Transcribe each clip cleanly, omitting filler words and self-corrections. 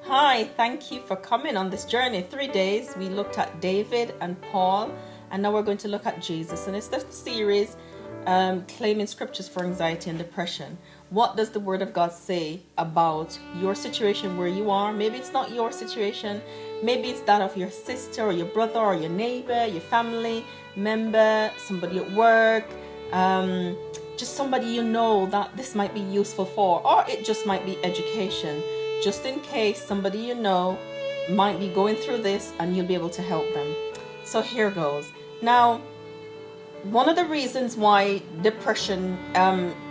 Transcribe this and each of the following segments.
Hi, thank you for coming on this journey. 3 days we looked at David and Paul, and now we're going to look at Jesus. And it's the series claiming scriptures for anxiety and depression. What does the Word of God say about your situation where you are? Maybe it's not your situation. Maybe it's that of your sister or your brother or your neighbor, your family member, somebody at work, just somebody you know that this might be useful for, or it just might be education. Just in case somebody you know might be going through this and you'll be able to help them. So here goes. Now, one of the reasons why depression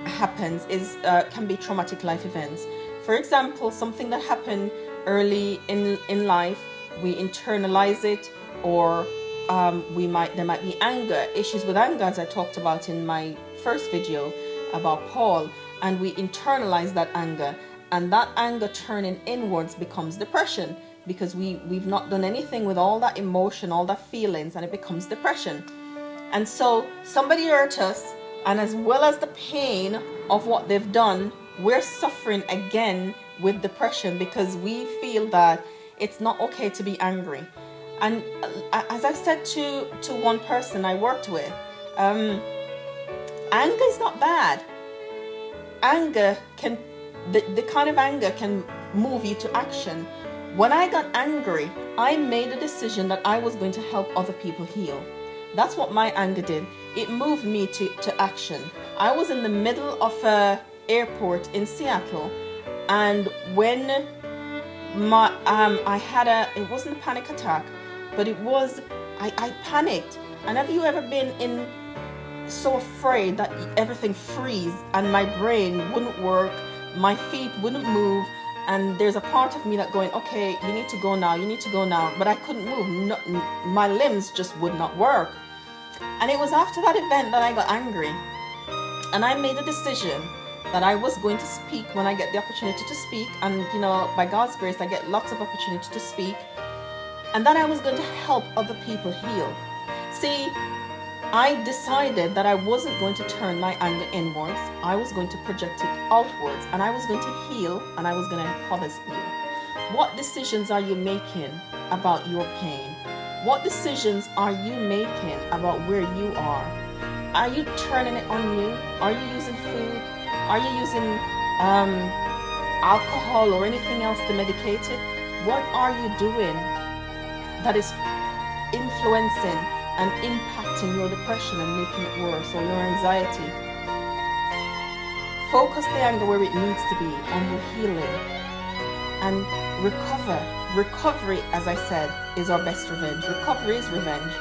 happens is can be traumatic life events. For example, something that happened early in life, we internalize it, or there might be anger, issues with anger, as I talked about in my first video about Paul, and we internalize that anger. And that anger turning inwards becomes depression, because we've not done anything with all that emotion, all that feelings, and it becomes depression. And so somebody hurt us, and as well as the pain of what they've done, we're suffering again with depression because we feel that it's not okay to be angry. And as I said to one person I worked with, anger is not bad. Anger can the kind of anger can move you to action. When I got angry, I made a decision that I was going to help other people heal. That's what my anger did. It moved me to action. I was in the middle of an airport in Seattle, and when I had it wasn't a panic attack, but it was, I panicked. And have you ever been so afraid that everything freeze and my brain wouldn't work? My feet wouldn't move, and there's a part of me that going, okay, you need to go now, but I couldn't move. No, my limbs just would not work. And it was after that event that I got angry, and I made a decision that I was going to speak when I get the opportunity to speak. And by God's grace, I get lots of opportunity to speak, and that I was going to help other people heal. See, I decided that I wasn't going to turn my anger inwards. I was going to project it outwards, and I was going to heal, and I was going to help others heal. What decisions are you making about your pain? What decisions are you making about where you are? Are you turning it on you? Are you using food? Are you using alcohol or anything else to medicate it? What are you doing that is influencing and impacting your depression and making it worse, or your anxiety? Focus the anger where it needs to be, on your healing, and recover. Recovery, as I said, is our best revenge. Recovery is revenge.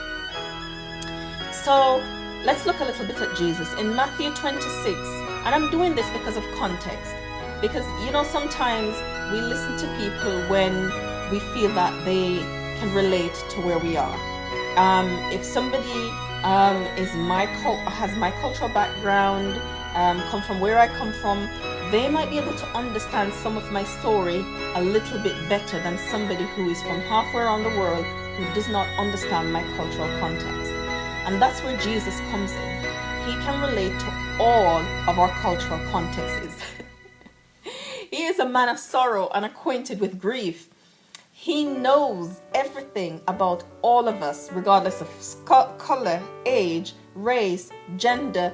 So let's look a little bit at Jesus in Matthew 26. And I'm doing this because of context, because sometimes we listen to people when we feel that they can relate to where we are. If somebody has my cultural background, come from where I come from, they might be able to understand some of my story a little bit better than somebody who is from halfway around the world who does not understand my cultural context. And that's where Jesus comes in. He can relate to all of our cultural contexts. He is a man of sorrow and acquainted with grief. He knows everything about all of us, regardless of color, age, race, gender,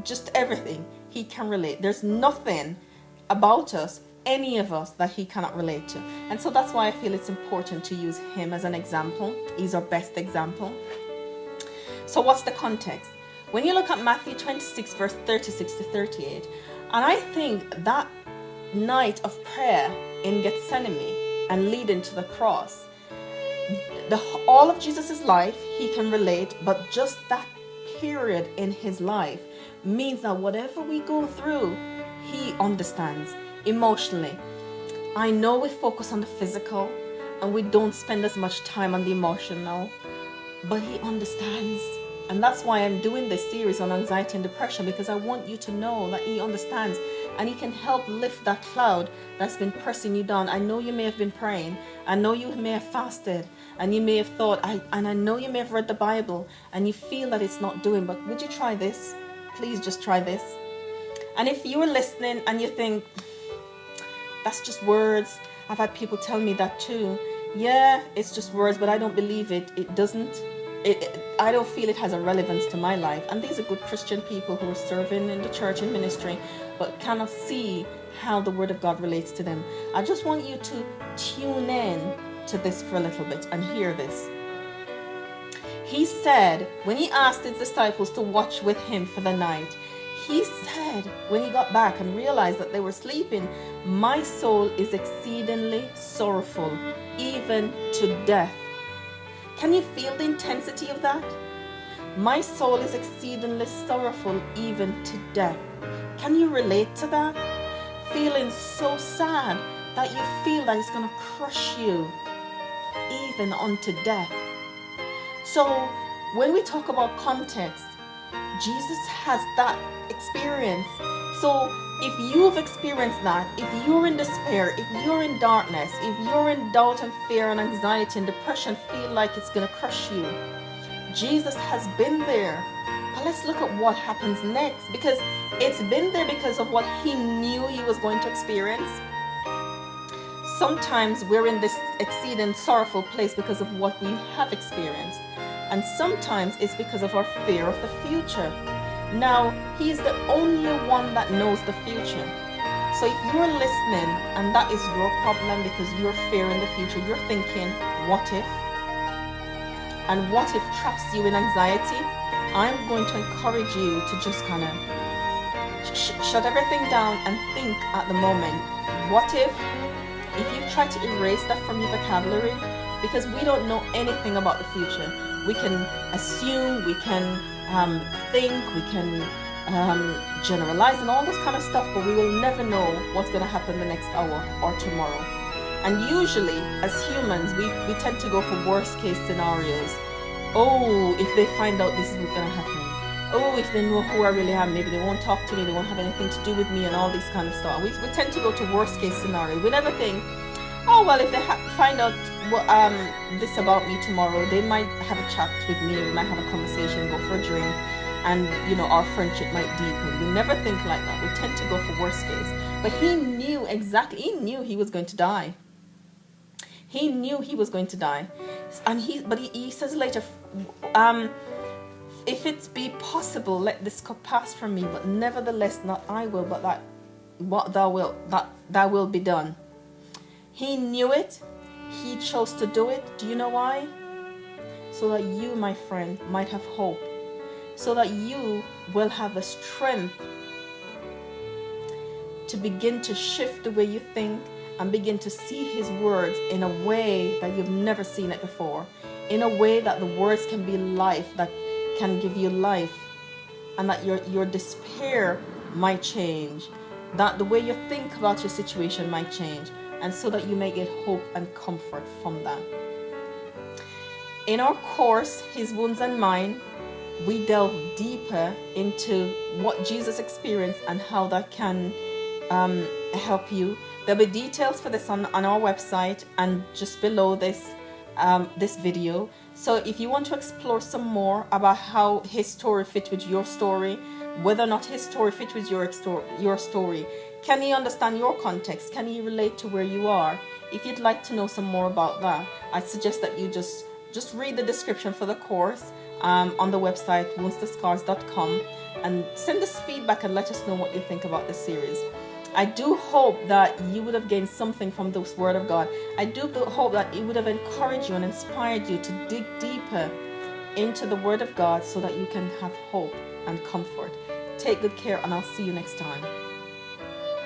just everything. He can relate. There's nothing about us, any of us, that he cannot relate to. And so that's why I feel it's important to use him as an example. He's our best example. So what's the context? When you look at Matthew 26, verse 36 to 38, and I think that night of prayer in Gethsemane and leading to the cross, all of Jesus' life he can relate, but just that period in his life means that whatever we go through, he understands emotionally. I know we focus on the physical and we don't spend as much time on the emotional, but he understands. And that's why I'm doing this series on anxiety and depression, because I want you to know that he understands, and he can help lift that cloud that's been pressing you down. I know you may have been praying. I know you may have fasted, and you may have thought, and I know you may have read the Bible, and you feel that it's not doing, but would you try this? Please just try this. And if you are listening and you think, that's just words, I've had people tell me that too. Yeah, it's just words, but I don't believe it. It doesn't. I don't feel it has a relevance to my life. And these are good Christian people who are serving in the church and ministry, but cannot see how the Word of God relates to them. I just want you to tune in to this for a little bit and hear this. He said, when he asked his disciples to watch with him for the night, he said, when he got back and realized that they were sleeping, my soul is exceedingly sorrowful, even to death. Can you feel the intensity of that? My soul is exceedingly sorrowful, even to death. Can you relate to that? Feeling so sad that you feel that it's going to crush you, even unto death. So when we talk about context, Jesus has that experience. So if you've experienced that, if you're in despair, if you're in darkness, if you're in doubt and fear and anxiety and depression, feel like it's going to crush you, Jesus has been there. But let's look at what happens next, because it's been there because of what he knew he was going to experience. Sometimes we're in this exceeding sorrowful place because of what we have experienced. And sometimes it's because of our fear of the future. Now, he is the only one that knows the future. So if you're listening and that is your problem because you're fearing the future, you're thinking, what if? And what if traps you in anxiety? I'm going to encourage you to just kind of shut everything down and think at the moment, what if you try to erase that from your vocabulary, because we don't know anything about the future. We can assume, we can think, we can generalize and all this kind of stuff, but we will never know what's going to happen the next hour or tomorrow. And usually, as humans, we tend to go for worst case scenarios. Oh, if they find out this is what's going to happen. Oh, if they know who I really am, maybe they won't talk to me, they won't have anything to do with me and all this kind of stuff. We tend to go to worst case scenario. We never think, oh, well, if they find out this about me tomorrow, they might have a chat with me, we might have a conversation, go for a drink, and, our friendship might deepen. We never think like that. We tend to go for worst case. But he knew exactly, he knew he was going to die. He knew he was going to die. And he says later, if it be possible, let this cup pass from me, but nevertheless not I will, but that what thou will be done. He knew it. He chose to do it. Do you know why? So that you, my friend, might have hope. So that you will have the strength to begin to shift the way you think and begin to see his words in a way that you've never seen it before. In a way that the words can be life, that can give you life, and that your despair might change, that the way you think about your situation might change, and so that you may get hope and comfort from that. In our course, His Wounds and Mine, we delve deeper into what Jesus experienced and how that can help you. There'll be details for this on our website and just below this video. So if you want to explore some more about how his story fit with your story, whether or not his story fit with your story, can he understand your context? Can he relate to where you are? If you'd like to know some more about that, I suggest that you just read the description for the course on the website woundstoscars.com and send us feedback and let us know what you think about this series. I do hope that you would have gained something from this Word of God. I do hope that it would have encouraged you and inspired you to dig deeper into the Word of God so that you can have hope and comfort. Take good care, and I'll see you next time.